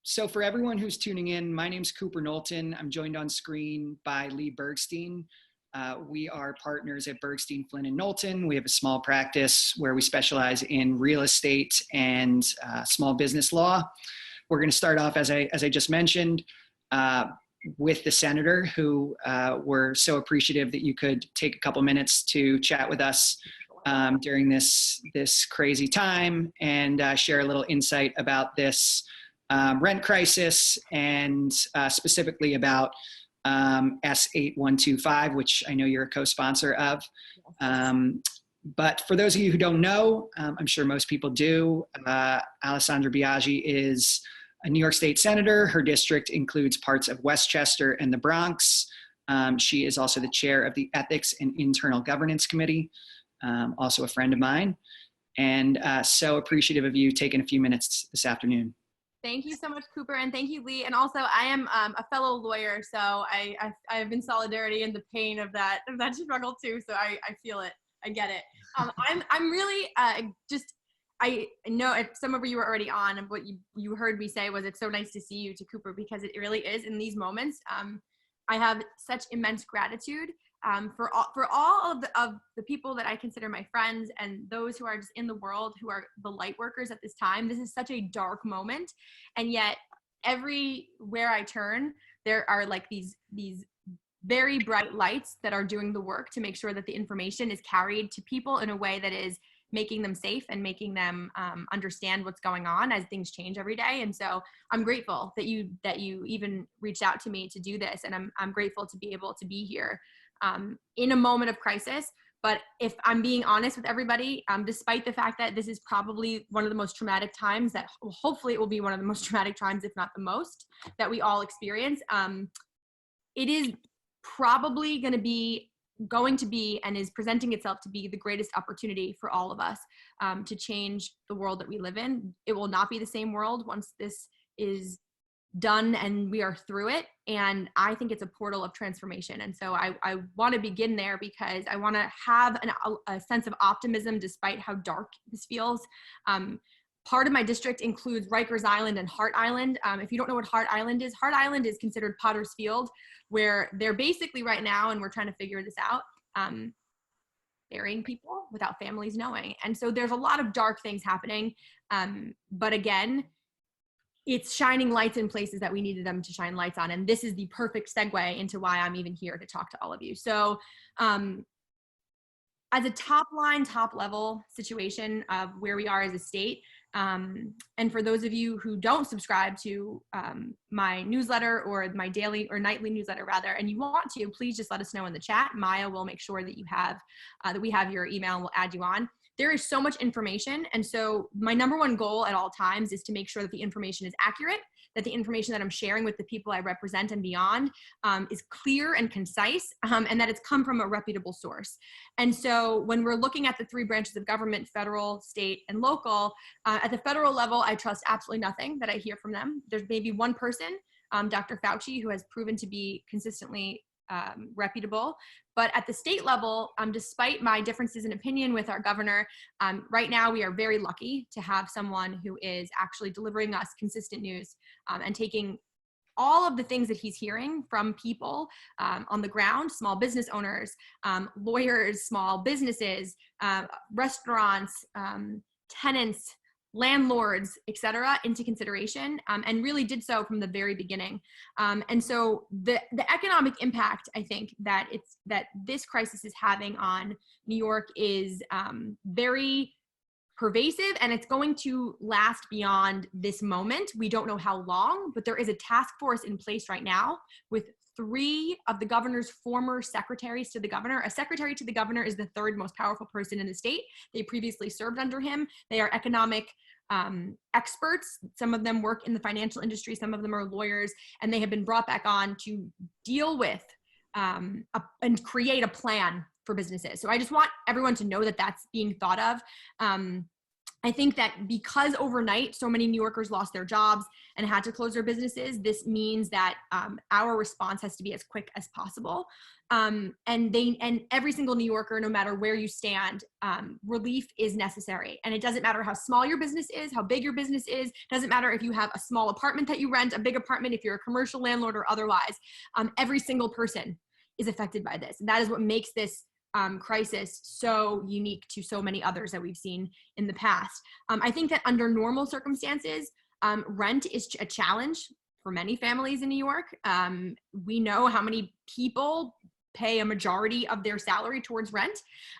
So for everyone who's tuning in, my name's Cooper Knowlton. I'm joined on screen by Lee Bergstein. We are partners at Bergstein, Flynn & Knowlton. We have a small practice where we specialize in real estate and small business law. We're going to start off, as I just mentioned, with the senator, who we're so appreciative that you could take a couple minutes to chat with us during this crazy time and share a little insight about this rent crisis and specifically about S8125, which I know you're a co-sponsor of. But for those of you who don't know, I'm sure most people do, Alessandra Biaggi is a New York State Senator. Her district includes parts of Westchester and the Bronx. She is also the chair of the Ethics and Internal Governance Committee, also a friend of mine, and so appreciative of you taking a few minutes this afternoon. Thank you so much, Cooper, and thank you, Lee. And also, I am a fellow lawyer, so I have been solidarity in the pain of that struggle too. So I feel it, I get it. I'm really I know some of you were already on, and what you heard me say was, it's so nice to see you, to Cooper, because it really is in these moments. I have such immense gratitude for all of the people that I consider my friends and those who are just in the world, who are the light workers at this time. This is such a dark moment, and yet everywhere I turn, there are like these very bright lights that are doing the work to make sure that the information is carried to people in a way that is making them safe and making them understand what's going on as things change every day. And so I'm grateful that you even reached out to me to do this, and I'm grateful to be able to be here in a moment of crisis. But if I'm being honest with everybody, despite the fact that this is probably one of the most traumatic times, that hopefully it will be one of the most traumatic times, if not the most, that we all experience, it is probably going to be and is presenting itself to be the greatest opportunity for all of us to change the world that we live in. It will not be the same world once this is done and we are through it. And I think it's a portal of transformation. And so I want to begin there, because I want to have a sense of optimism despite how dark this feels. Part of my district includes Rikers Island and Hart Island. If you don't know what Hart Island is considered Potter's Field, where they're basically right now, and we're trying to figure this out, burying people without families knowing. And so there's a lot of dark things happening. But again, it's shining lights in places that we needed them to shine lights on. And this is the perfect segue into why I'm even here to talk to all of you. So as a top level situation of where we are as a state, and for those of you who don't subscribe to my newsletter, or my daily or nightly newsletter rather, and you want to, please just let us know in the chat. Maya will make sure that you have that we have your email, and we'll add you on. There is so much information, and so my number one goal at all times is to make sure that the information is accurate, that the information that I'm sharing with the people I represent and beyond is clear and concise, and that it's come from a reputable source. And so when we're looking at the three branches of government, federal, state, and local, at the federal level, I trust absolutely nothing that I hear from them. There's maybe one person, Dr. Fauci, who has proven to be consistently reputable. But at the state level, despite my differences in opinion with our governor, right now we are very lucky to have someone who is actually delivering us consistent news and taking all of the things that he's hearing from people on the ground, small business owners, lawyers, small businesses, restaurants, tenants, landlords, et cetera, into consideration, and really did so from the very beginning. And so the economic impact, I think, that this crisis is having on New York is very pervasive, and it's going to last beyond this moment. We don't know how long, but there is a task force in place right now with 3 of the governor's former secretaries to the governor. A secretary to the governor is the 3rd most powerful person in the state. They previously served under him. They are economic experts. Some of them work in the financial industry. Some of them are lawyers, and they have been brought back on to deal with and create a plan for businesses. So I just want everyone to know that that's being thought of. I think that because overnight so many New Yorkers lost their jobs and had to close their businesses, this means that our response has to be as quick as possible. And every single New Yorker, no matter where you stand, relief is necessary. And it doesn't matter how small your business is, how big your business is. Doesn't matter if you have a small apartment that you rent, a big apartment, if you're a commercial landlord or otherwise. Every single person is affected by this. And that is what makes this crisis so unique to so many others that we've seen in the past. I think that under normal circumstances, rent is a challenge for many families in New York. We know how many people pay a majority of their salary towards rent.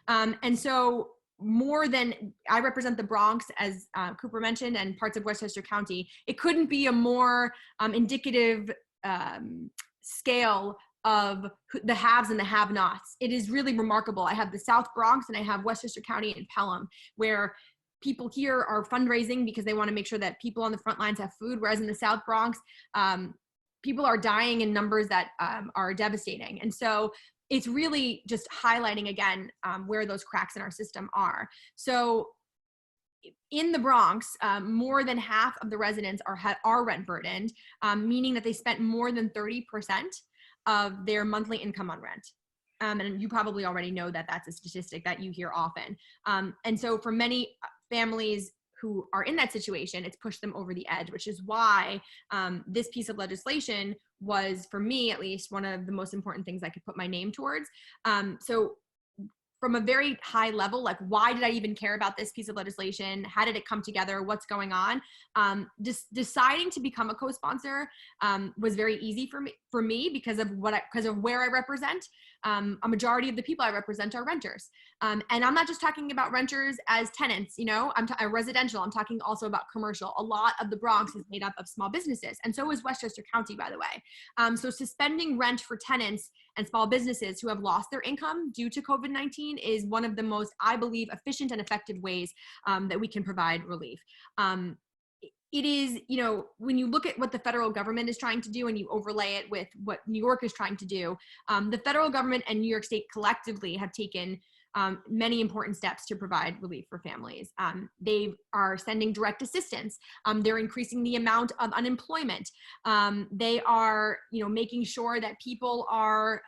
And so more than, I represent the Bronx, as Cooper mentioned, and parts of Westchester County. It couldn't be a more indicative scale of the haves and the have-nots. It is really remarkable. I have the South Bronx and I have Westchester County and Pelham, where people here are fundraising because they want to make sure that people on the front lines have food, whereas in the South Bronx, people are dying in numbers that are devastating. And so it's really just highlighting again where those cracks in our system are. So in the Bronx, more than half of the residents are rent burdened, meaning that they spent more than 30% of their monthly income on rent. And you probably already know that that's a statistic that you hear often. And so for many families who are in that situation, it's pushed them over the edge, which is why this piece of legislation was, for me at least, one of the most important things I could put my name towards. So from a very high level, like, why did I even care about this piece of legislation? How did it come together? What's going on? Deciding to become a co-sponsor was very easy for me because of where I represent. A majority of the people I represent are renters. And I'm not just talking about renters as tenants, I'm residential. I'm talking also about commercial. A lot of the Bronx is made up of small businesses. And so is Westchester County, by the way. So suspending rent for tenants and small businesses who have lost their income due to COVID-19 is one of the most, I believe, efficient and effective ways that we can provide relief. It is, when you look at what the federal government is trying to do and you overlay it with what New York is trying to do, the federal government and New York State collectively have taken many important steps to provide relief for families. They are sending direct assistance. They're increasing the amount of unemployment. They are, making sure that people are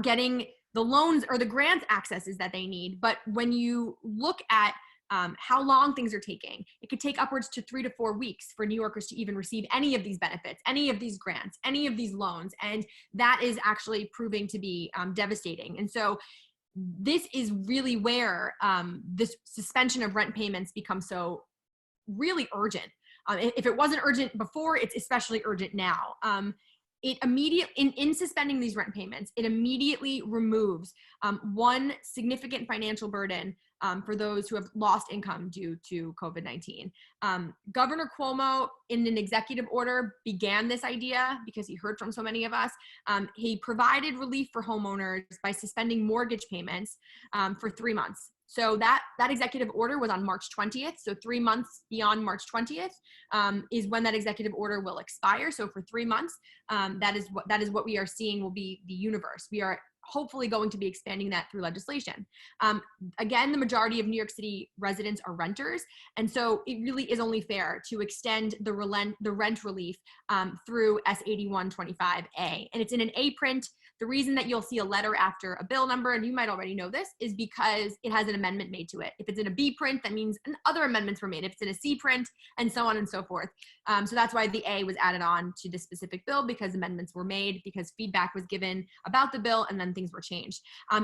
getting the loans or the grant accesses that they need. But when you look at how long things are taking, it could take upwards to 3 to 4 weeks for New Yorkers to even receive any of these benefits, any of these grants, any of these loans. And that is actually proving to be devastating. And so this is really where this suspension of rent payments becomes so really urgent. If it wasn't urgent before, it's especially urgent now. It immediately, in suspending these rent payments, it immediately removes one significant financial burden for those who have lost income due to COVID-19. Governor Cuomo, in an executive order, began this idea because he heard from so many of us. He provided relief for homeowners by suspending mortgage payments for 3 months. So that executive order was on March 20th. So 3 months beyond March 20th is when that executive order will expire. So for 3 months, that is what we are seeing will be the universe. We are hopefully going to be expanding that through legislation. Again, the majority of New York City residents are renters. And so it really is only fair to extend the rent relief through S8125A. And it's in an A print. The reason that you'll see a letter after a bill number, and you might already know this, is because it has an amendment made to it. If it's in a B print, that means other amendments were made. If it's in a C print, and so on and so forth. So that's why the A was added on to this specific bill, because amendments were made, because feedback was given about the bill, and then things were changed.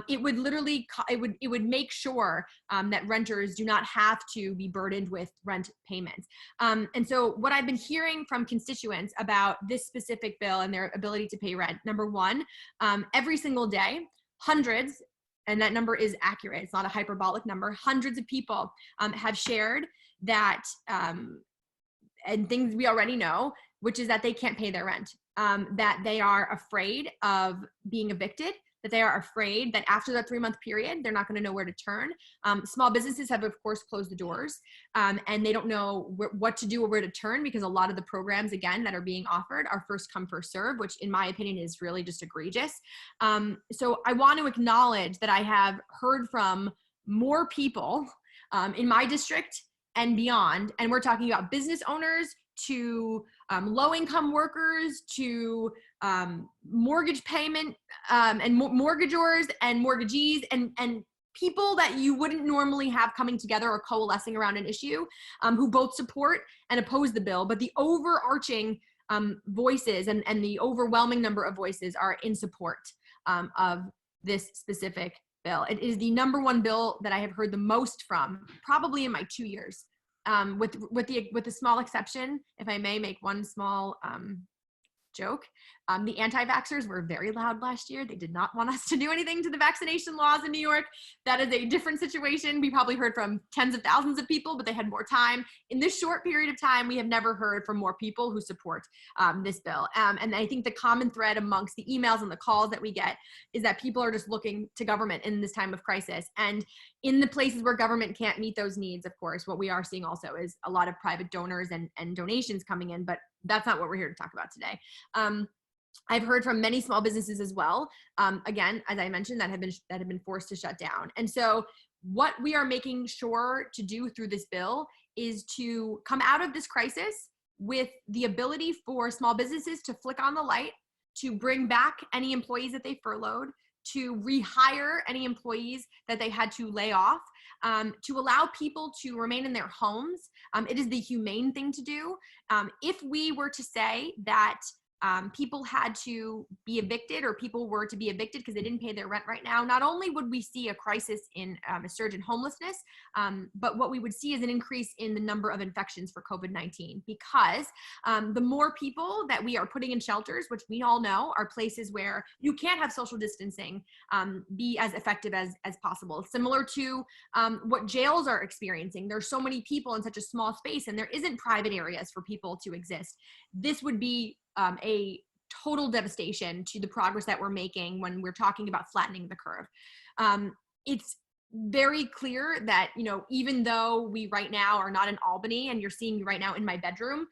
It would literally, it would make sure that renters do not have to be burdened with rent payments. And so what I've been hearing from constituents about this specific bill and their ability to pay rent, number one, every single day, hundreds, and that number is accurate, it's not a hyperbolic number, hundreds of people have shared that, and things we already know, which is that they can't pay their rent, that they are afraid of being evicted, that they are afraid that after that 3-month period, they're not going to know where to turn. Small businesses have, of course, closed the doors, and they don't know what to do or where to turn, because a lot of the programs, again, that are being offered are first come, first serve, which in my opinion is really just egregious. So I want to acknowledge that I have heard from more people in my district and beyond. And we're talking about business owners to low-income workers to mortgage payment and mortgagors and mortgagees and people that you wouldn't normally have coming together or coalescing around an issue, who both support and oppose the bill. But the overarching voices and the overwhelming number of voices are in support of this specific bill. It is the number one bill that I have heard the most from, probably in my 2 years, with the small exception, if I may make one small joke. The anti-vaxxers were very loud last year. They did not want us to do anything to the vaccination laws in New York. That is a different situation. We probably heard from tens of thousands of people, but they had more time. In this short period of time, we have never heard from more people who support this bill. And I think the common thread amongst the emails and the calls that we get is that people are just looking to government in this time of crisis. And in the places where government can't meet those needs, of course, what we are seeing also is a lot of private donors and donations coming in, but that's not what we're here to talk about today. I've heard from many small businesses as well, again, as I mentioned, that have been forced to shut down. And so what we are making sure to do through this bill is to come out of this crisis with the ability for small businesses to flick on the light, to bring back any employees that they furloughed, to rehire any employees that they had to lay off, to allow people to remain in their homes. It is the humane thing to do. If we were to say that people had to be evicted or people were to be evicted because they didn't pay their rent right now, not only would we see a crisis in a surge in homelessness, but what we would see is an increase in the number of infections for COVID-19, because the more people that we are putting in shelters, which we all know are places where you can't have social distancing be as effective as possible. Similar to what jails are experiencing. There's so many people in such a small space and there isn't private areas for people to exist. This would be a total devastation to the progress that we're making when we're talking about flattening the curve. It's very clear that, you know, even though we right now are not in Albany, and you're seeing me right now in my bedroom,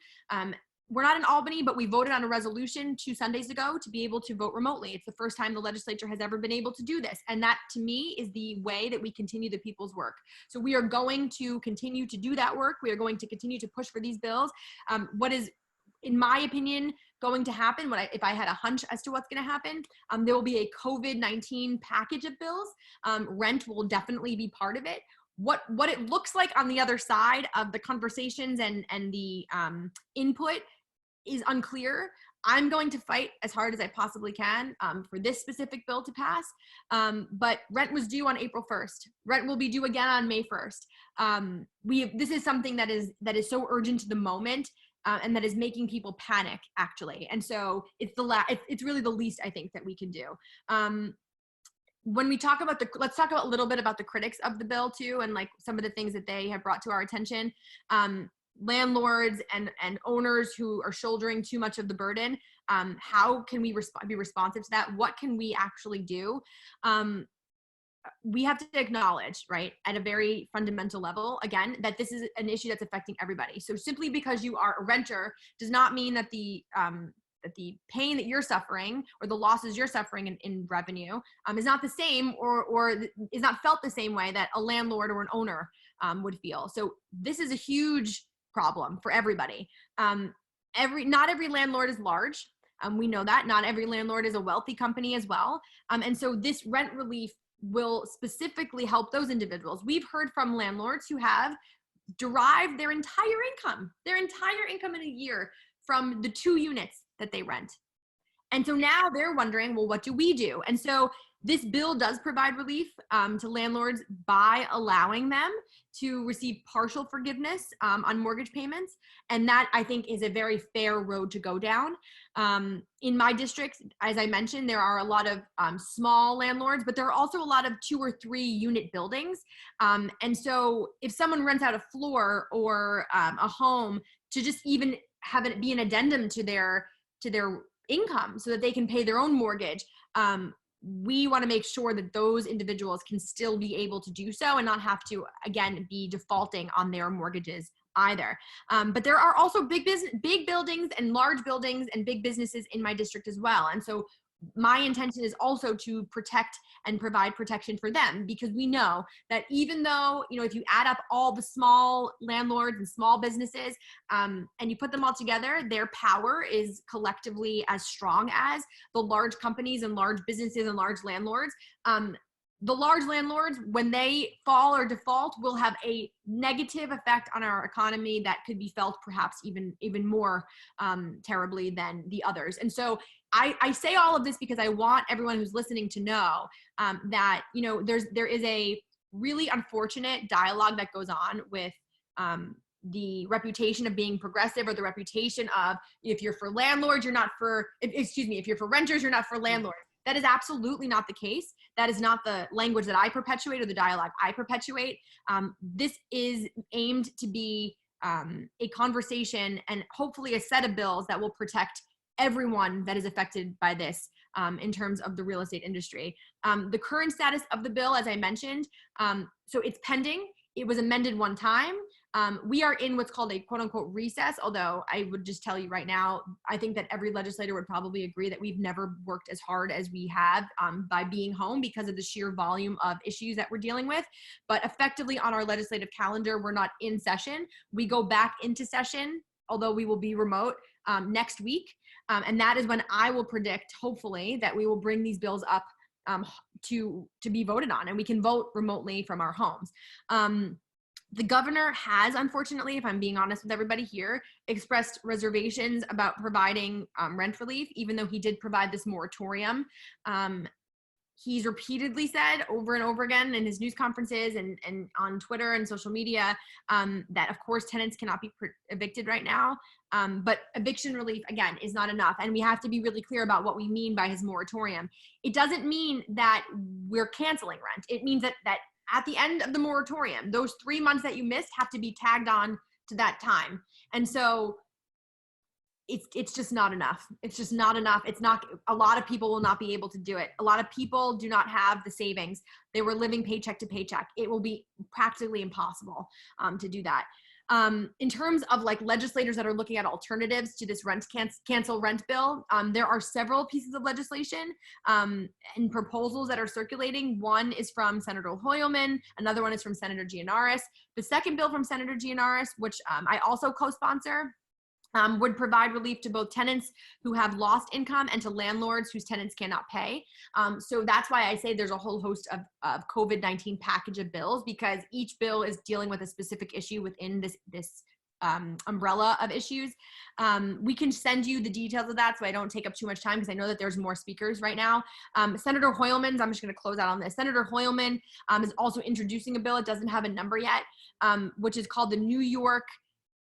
we're not in Albany, but we voted on a resolution 2 Sundays ago to be able to vote remotely. It's the first time the legislature has ever been able to do this. And that, to me, is the way that we continue the people's work. So we are going to continue to do that work. We are going to continue to push for these bills. What is, in my opinion, going to happen, if I had a hunch as to what's going to happen, there will be a COVID-19 package of bills. Rent will definitely be part of it. What it looks like on the other side of the conversations and the input is unclear. I'm going to fight as hard as I possibly can for this specific bill to pass. But rent was due on April 1st. Rent will be due again on May 1st. This is something that is so urgent to the moment. And that is making people panic, actually. And so it's really the least I think that we can do. When we talk about let's talk a little bit about the critics of the bill too, and like some of the things that they have brought to our attention. Landlords and owners who are shouldering too much of the burden. How can we be responsive to that? What can we actually do? We have to acknowledge, right, at a very fundamental level, again, that this is an issue that's affecting everybody. So simply because you are a renter does not mean that the pain that you're suffering or the losses you're suffering in revenue is not the same or is not felt the same way that a landlord or an owner would feel. So this is a huge problem for everybody. Not every landlord is large. We know that. Not every landlord is a wealthy company as well. And so this rent relief will specifically help those individuals. We've heard from landlords who have derived their entire income in a year from the 2 units that they rent. And so now they're wondering, well, what do we do? And so this bill does provide relief to landlords by allowing them to receive partial forgiveness on mortgage payments. And that, I think, is a very fair road to go down. In my district, as I mentioned, there are a lot of small landlords, but there are also a lot of 2 or 3 unit buildings. And so if someone rents out a floor or a home, to just even have it be an addendum to their income so that they can pay their own mortgage, we want to make sure that those individuals can still be able to do so and not have to, again, be defaulting on their mortgages either. But there are also big buildings and large buildings and big businesses in my district as well. And so my intention is also to protect and provide protection for them, because we know that even though, if you add up all the small landlords and small businesses, and you put them all together, their power is collectively as strong as the large companies and large businesses and large landlords. The large landlords, when they fall or default, will have a negative effect on our economy that could be felt perhaps even more terribly than the others. And so I say all of this because I want everyone who's listening to know that there is a really unfortunate dialogue that goes on with the reputation of being progressive, or the reputation of, if you're for landlords, you're not for, if you're for renters, you're not for landlords. That is absolutely not the case. That is not the language that I perpetuate or the dialogue I perpetuate. This is aimed to be a conversation and hopefully a set of bills that will protect everyone that is affected by this in terms of the real estate industry. The current status of the bill, as I mentioned, so it's pending. It was amended one time. We are in what's called a quote unquote recess, although I would just tell you right now, I think that every legislator would probably agree that we've never worked as hard as we have by being home, because of the sheer volume of issues that we're dealing with. But effectively on our legislative calendar, we're not in session. We go back into session, although we will be remote next week. And that is when I will predict, hopefully, that we will bring these bills up to be voted on, and we can vote remotely from our homes. The governor has, unfortunately, if I'm being honest with everybody here, expressed reservations about providing rent relief, even though he did provide this moratorium. He's repeatedly said over and over again in his news conferences and on Twitter and social media that, of course, tenants cannot be evicted right now. But eviction relief, again, is not enough. And we have to be really clear about what we mean by his moratorium. It doesn't mean that we're canceling rent. It means that at the end of the moratorium, those 3 months that you missed have to be tagged on to that time. And so it's just not enough. It's just not enough. It's not, a lot of people will not be able to do it. A lot of people do not have the savings. They were living paycheck to paycheck. It will be practically impossible to do that. In terms of like legislators that are looking at alternatives to this cancel rent bill, there are several pieces of legislation and proposals that are circulating. One is from Senator Hoylman. Another one is from Senator Gianaris. The second bill from Senator Gianaris, which I also co-sponsor, would provide relief to both tenants who have lost income and to landlords whose tenants cannot pay. So that's why I say there's a whole host of COVID-19 package of bills, because each bill is dealing with a specific issue within this umbrella of issues. We can send you the details of that so I don't take up too much time, because I know that there's more speakers right now. Senator Hoylman, I'm just going to close out on this. Senator Hoylman is also introducing a bill. It doesn't have a number yet, which is called the New York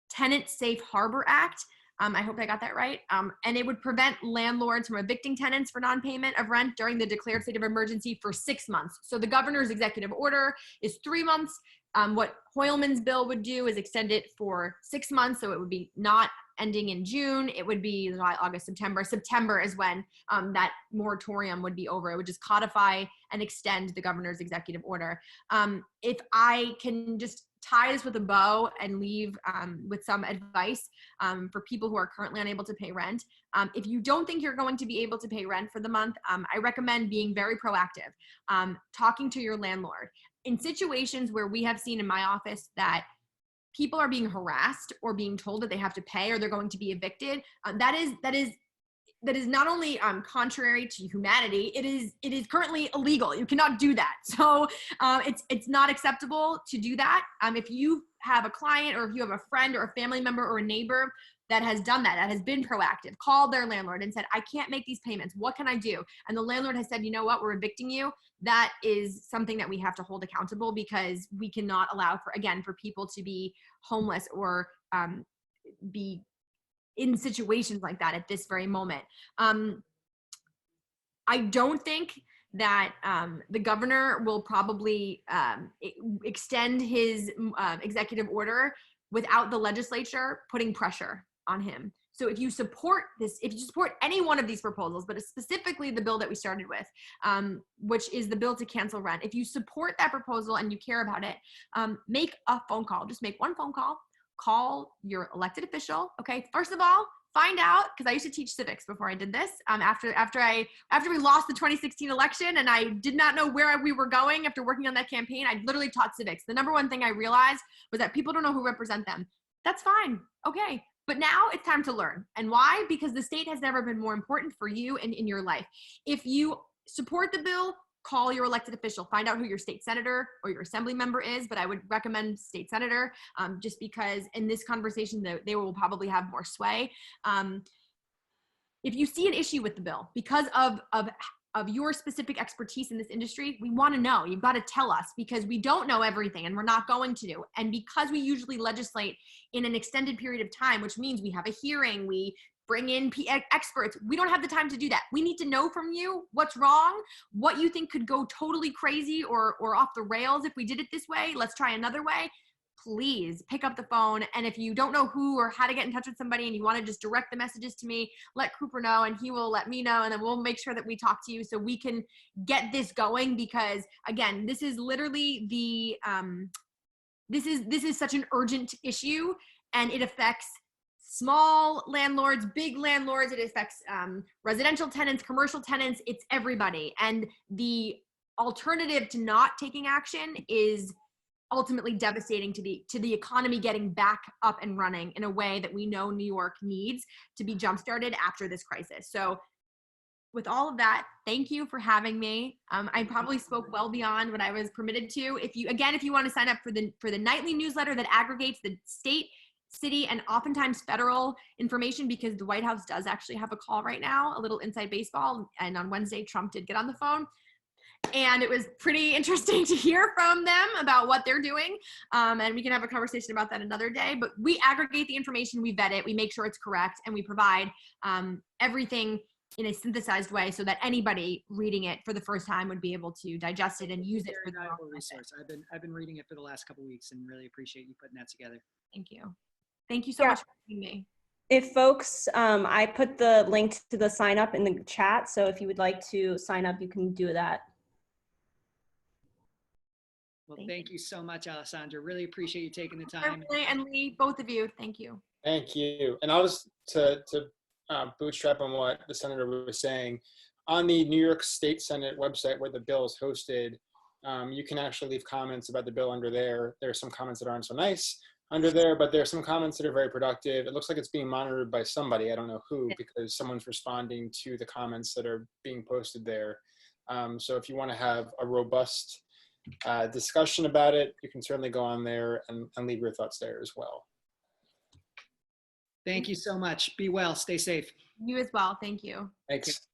Tenant Safe Harbor Act. I hope I got that right. And it would prevent landlords from evicting tenants for non-payment of rent during the declared state of emergency for 6 months. So the governor's executive order is 3 months. What Hoylman's bill would do is extend it for 6 months. So it would be not ending in June. It would be July, August, September. September is when that moratorium would be over. It would just codify and extend the governor's executive order. If I can just tie this with a bow and leave with some advice for people who are currently unable to pay rent. If you don't think you're going to be able to pay rent for the month, I recommend being very proactive, talking to your landlord. In situations where we have seen in my office that people are being harassed or being told that they have to pay or they're going to be evicted, that is not only contrary to humanity, it is currently illegal. You cannot do that. So it's not acceptable to do that. If you have a client, or if you have a friend or a family member or a neighbor that has done that has been proactive, called their landlord and said, I can't make these payments. What can I do? And the landlord has said, you know what, we're evicting you. That is something that we have to hold accountable, because we cannot allow for people to be homeless or be in situations like that at this very moment. I don't think that the governor will probably extend his executive order without the legislature putting pressure on him. So if you support this, if you support any one of these proposals, but specifically the bill that we started with, which is the bill to cancel rent, if you support that proposal and you care about it, make a phone call. Just make one phone call. Call your elected official. Okay. First of all, find out, because I used to teach civics before I did this. After we lost the 2016 election and I did not know where we were going after working on that campaign, I literally taught civics. The number one thing I realized was that people don't know who represent them. That's fine. Okay. But now it's time to learn. And why? Because the state has never been more important for you and in your life. If you support the bill, call your elected official, find out who your state senator or your assembly member is, but I would recommend state senator, just because in this conversation, they will probably have more sway. If you see an issue with the bill because of your specific expertise in this industry, we want to know. You've got to tell us, because we don't know everything and we're not going to. And because we usually legislate in an extended period of time, which means we have a hearing, we bring in experts. We don't have the time to do that. We need to know from you what's wrong, what you think could go totally crazy or off the rails if we did it this way. Let's try another way. Please pick up the phone. And if you don't know who or how to get in touch with somebody and you want to just direct the messages to me, let Cooper know and he will let me know. And then we'll make sure that we talk to you so we can get this going, because again, this is literally this is such an urgent issue, and it affects small landlords, big landlords. It affects residential tenants, commercial tenants. It's everybody. And the alternative to not taking action is ultimately devastating to the economy getting back up and running in a way that we know New York needs to be jump-started after this crisis. So with all of that, thank you for having me. I probably spoke well beyond what I was permitted to. If you want to sign up for the nightly newsletter that aggregates the state, city, and oftentimes federal information, because the White House does actually have a call right now, a little inside baseball. And on Wednesday, Trump did get on the phone. And it was pretty interesting to hear from them about what they're doing. And we can have a conversation about that another day. But we aggregate the information, we vet it, we make sure it's correct, and we provide everything in a synthesized way so that anybody reading it for the first time would be able to digest it and use it for the valuable resource. I've been reading it for the last couple of weeks and really appreciate you putting that together. Thank you. Thank you so much for having me. If folks, I put the link to the sign up in the chat. So if you would like to sign up, you can do that. Well, thank you so much, Alessandra. Really appreciate you taking the time. And Lee, both of you, thank you. Thank you. And I'll just to bootstrap on what the senator was saying. On the New York State Senate website where the bill is hosted, you can actually leave comments about the bill under there. There are some comments that aren't so nice under there, but there are some comments that are very productive. It looks like it's being monitored by somebody. I don't know who, because someone's responding to the comments that are being posted there. So if you want to have a robust discussion about it, you can certainly go on there and leave your thoughts there as well. Thank you so much. Be well. Stay safe. You as well. Thank you. Thanks.